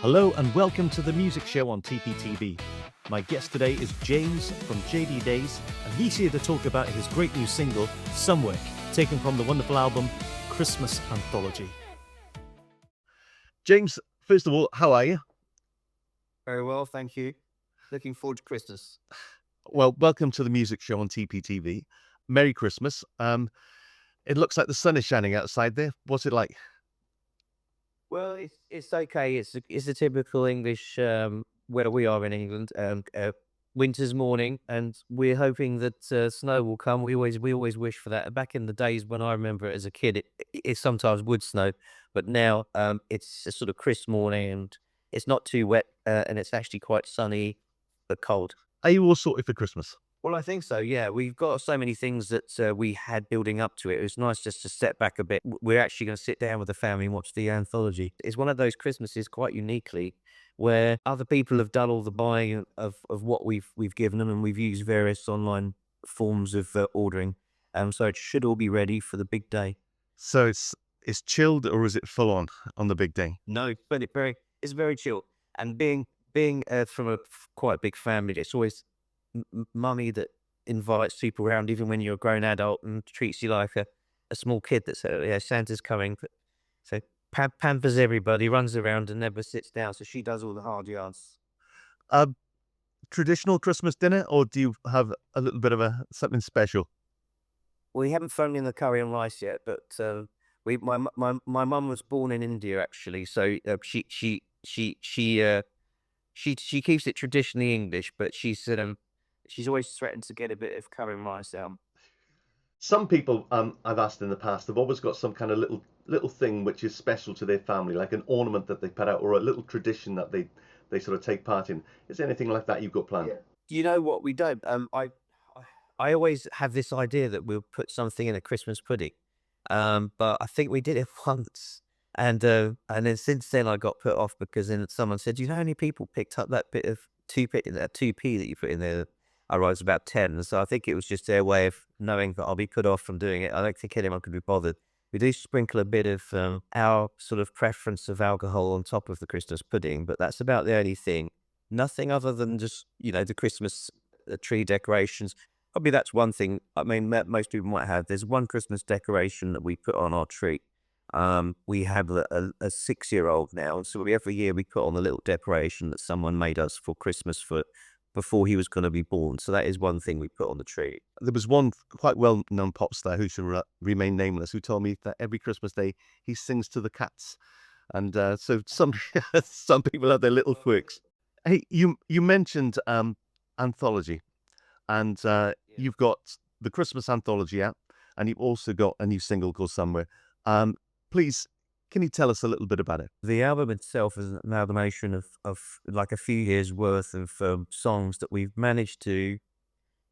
Hello and welcome to the music show on TPTV. My guest today is James from JD Days, and he's here to talk about his great new single, Somewhere, taken from the wonderful album, Christmas Anthology. James, first of all, how are you? Very well, thank you. Looking forward to Christmas. Well, welcome to the music show on TPTV. Merry Christmas. It looks like the sun is shining outside there. What's it like? Well, it's okay. It's a typical English where we are in England. Winter's morning, and we're hoping that snow will come. We always wish for that. Back in the days when I remember it as a kid, it sometimes would snow, but now it's a sort of crisp morning, and it's not too wet, and it's actually quite sunny but cold. Are you all sorted for Christmas? Well, I think so. Yeah, we've got so many things that we had building up to it. It was nice just to step back a bit. We're actually going to sit down with the family and watch the anthology. It's one of those Christmases, quite uniquely, where other people have done all the buying of what we've given them, and we've used various online forms of ordering. So it should all be ready for the big day. So it's chilled, or is it full on the big day? No, but it's very chill. And being from a quite big family, it's always mummy that invites people around even when you're a grown adult and treats you like a small kid that says, yeah, Santa's coming. So pampers everybody, runs around and never sits down. So she does all the hard yards. A traditional Christmas dinner, or do you have a little bit of something special? We haven't thrown in the curry and rice yet, but my mum was born in India actually, so she keeps it traditionally English, but she's always threatened to get a bit of curry and rice out. Some people I've asked in the past have always got some kind of little thing which is special to their family, like an ornament that they put out or a little tradition that they sort of take part in. Is there anything like that you've got planned? Yeah. You know what we don't? I always have this idea that we'll put something in a Christmas pudding, but I think we did it once, and then since then I got put off because then someone said, "You know, how many people picked up that bit of that 2p that you put in there?" I was about 10, and so I think it was just their way of knowing that I'll be put off from doing it. I don't think anyone could be bothered. We do sprinkle a bit of our sort of preference of alcohol on top of the Christmas pudding, but that's about the only thing. Nothing other than just, the Christmas tree decorations. Probably that's one thing. I mean, most people might have. There's one Christmas decoration that we put on our tree. We have a 6-year-old now, and so every year we put on a little decoration that someone made us for Christmas before he was going to be born. So that is one thing we put on the tree. There was one quite well-known pop star who should remain nameless, who told me that every Christmas day he sings to the cats, and so some some people have their little quirks. Hey, you mentioned anthology, and you've got the Christmas Anthology out, and you've also got a new single called Somewhere. Please, can you tell us a little bit about it? The album itself is an amalgamation of like a few years worth of songs that we've managed to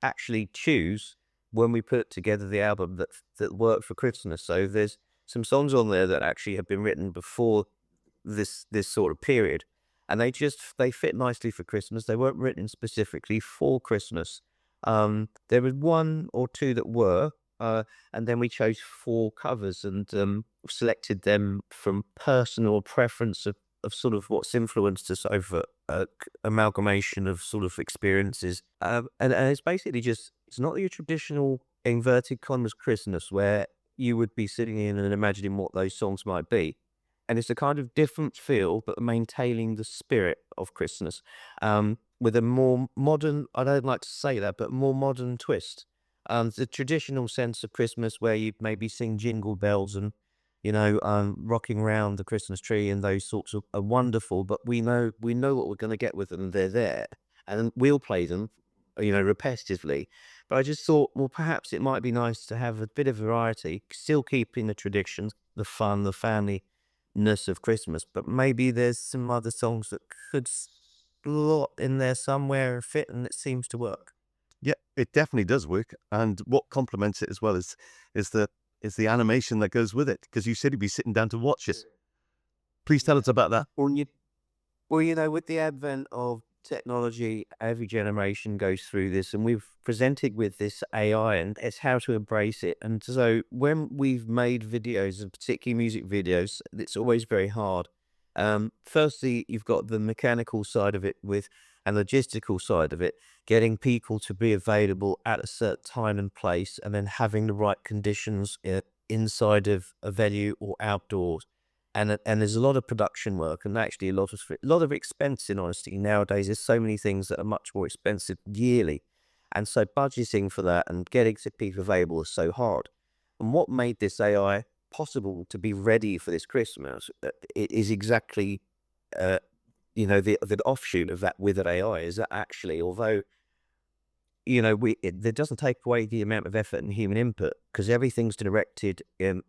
actually choose when we put together the album that work for Christmas. So there's some songs on there that actually have been written before this sort of period, and they fit nicely for Christmas. They weren't written specifically for Christmas. There was one or two that were, and then we chose 4 covers and selected them from personal preference of sort of what's influenced us over amalgamation of sort of experiences. And it's basically just, it's not your traditional inverted commas Christmas where you would be sitting in and imagining what those songs might be. And it's a kind of different feel, but maintaining the spirit of Christmas, with a more modern, I don't like to say that, but more modern twist. The traditional sense of Christmas where you maybe sing jingle bells and, rocking around the Christmas tree and those sorts of are wonderful, but we know what we're going to get with them. They're there, and we'll play them, repetitively. But I just thought, well, perhaps it might be nice to have a bit of variety, still keeping the traditions, the fun, the family-ness of Christmas, but maybe there's some other songs that could slot in there somewhere and fit, and it seems to work. Yeah, it definitely does work, and what complements it as well is the animation that goes with it, because you said you'd be sitting down to watch it. Please tell us about that. Well, with the advent of technology, every generation goes through this, and we've presented with this AI, and it's how to embrace it. And so when we've made videos, and particularly music videos, it's always very hard Firstly, you've got the mechanical side of it with and logistical side of it, getting people to be available at a certain time and place, and then having the right conditions inside of a venue or outdoors. And there's a lot of production work and actually a lot of expense in honesty nowadays. There's so many things that are much more expensive yearly, and so budgeting for that and getting to people available is so hard. And what made this AI possible to be ready for this Christmas, it is exactly, uh, the offshoot of that with AI is that actually, although, that doesn't take away the amount of effort and human input because everything's directed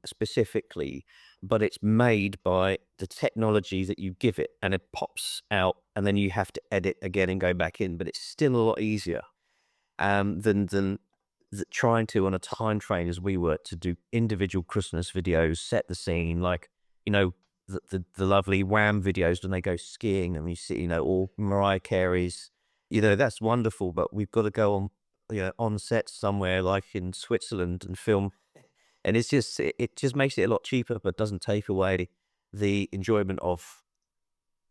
specifically, but it's made by the technology that you give it and it pops out and then you have to edit again and go back in, but it's still a lot easier than trying to on a time train as we were to do individual Christmas videos, set the scene, like the lovely Wham videos when they go skiing and you see, all Mariah Carey's, that's wonderful, but we've got to go on, on set somewhere like in Switzerland and film, and it just makes it a lot cheaper, but doesn't take away the enjoyment of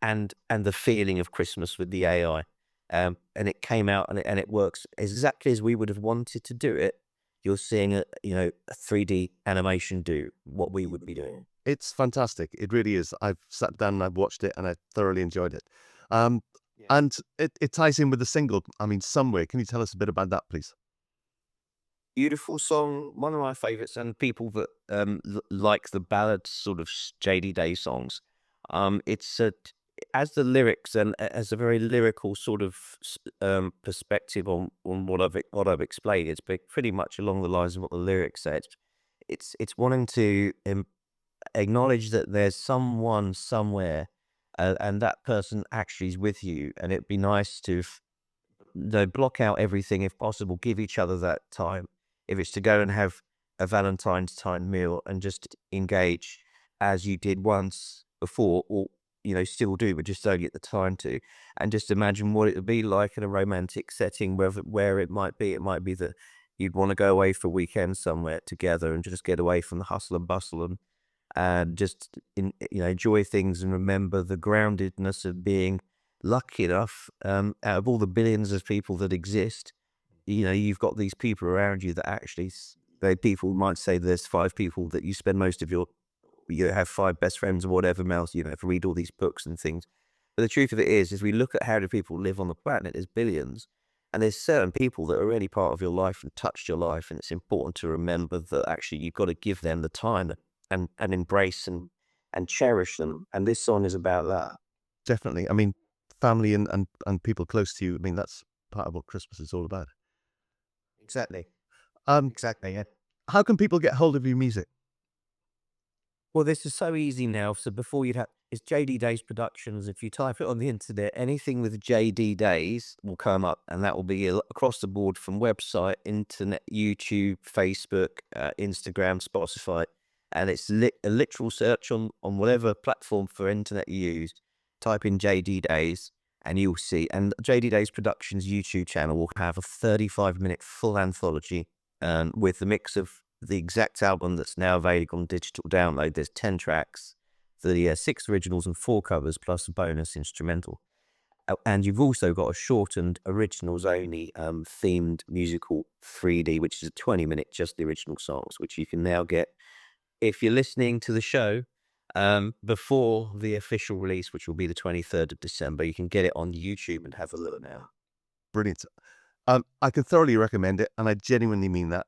and the feeling of Christmas with the AI. And it came out and it works exactly as we would have wanted to do it. You're seeing a 3D animation do what we would be doing. It's fantastic. It really is. I've sat down and I've watched it and I thoroughly enjoyed it. Um, Yeah. and it ties in with the single. I mean, Somewhere. Can you tell us a bit about that, please? Beautiful song, one of my favorites, and people that like the ballad sort of JD Day songs. It's as the lyrics and as a very lyrical sort of perspective on what I've explained. It's pretty much along the lines of what the lyrics said. It's wanting to acknowledge that there's someone somewhere, and that person actually is with you, and it'd be nice to block out everything if possible, give each other that time. If it's to go and have a Valentine's time meal and just engage as you did once before, or still do, but just don't get the time to, and just imagine what it would be like in a romantic setting, where it might be. It might be that you'd want to go away for a weekend somewhere together and just get away from the hustle and bustle and just enjoy things and remember the groundedness of being lucky enough, out of all the billions of people that exist, you've got these people around you that actually, people might say there's five people that you spend most of you have five best friends or whatever else, if you read all these books and things. But the truth of it is we look at how do people live on the planet, there's billions, and there's certain people that are really part of your life and touched your life, and it's important to remember that actually you've got to give them the time and embrace and cherish them. And this song is about that. Definitely. I mean, family and people close to you. I mean, that's part of what Christmas is all about. Exactly. Um, Exactly. Yeah. how can people get hold of your music? Well, this is so easy now. So before you'd have, it's JD Days Productions. If you type it on the internet, anything with JD Days will come up, and that will be across the board from website, internet, YouTube, Facebook, Instagram, Spotify, and it's a literal search on whatever platform for internet you use. Type in JD Days, and you'll see. And JD Days Productions YouTube channel will have a 35-minute full anthology, with the mix of the exact album that's now available on digital download. There's 10 tracks, the 6 originals and 4 covers, plus a bonus instrumental. And you've also got a shortened originals only themed musical 3D, which is a 20-minute just the original songs, which you can now get if you're listening to the show before the official release, which will be the 23rd of December. You can get it on YouTube and have a look now. Brilliant. I can thoroughly recommend it, and I genuinely mean that.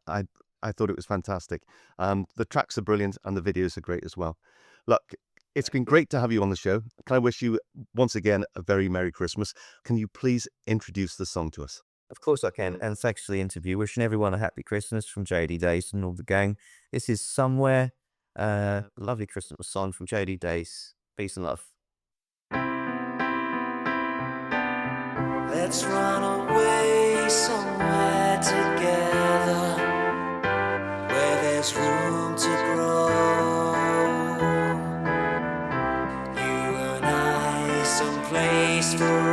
I thought it was fantastic. The tracks are brilliant, and the videos are great as well. Look, it's been great to have you on the show. Can I wish you once again a very Merry Christmas? Can you please introduce the song to us? Of course I can, and thanks for the interview. Wishing everyone a happy Christmas from JD Days and all the gang. This is Somewhere, lovely Christmas song from JD Days. Peace and love. Let's run away somewhere together where there's room to grow. You and I, someplace for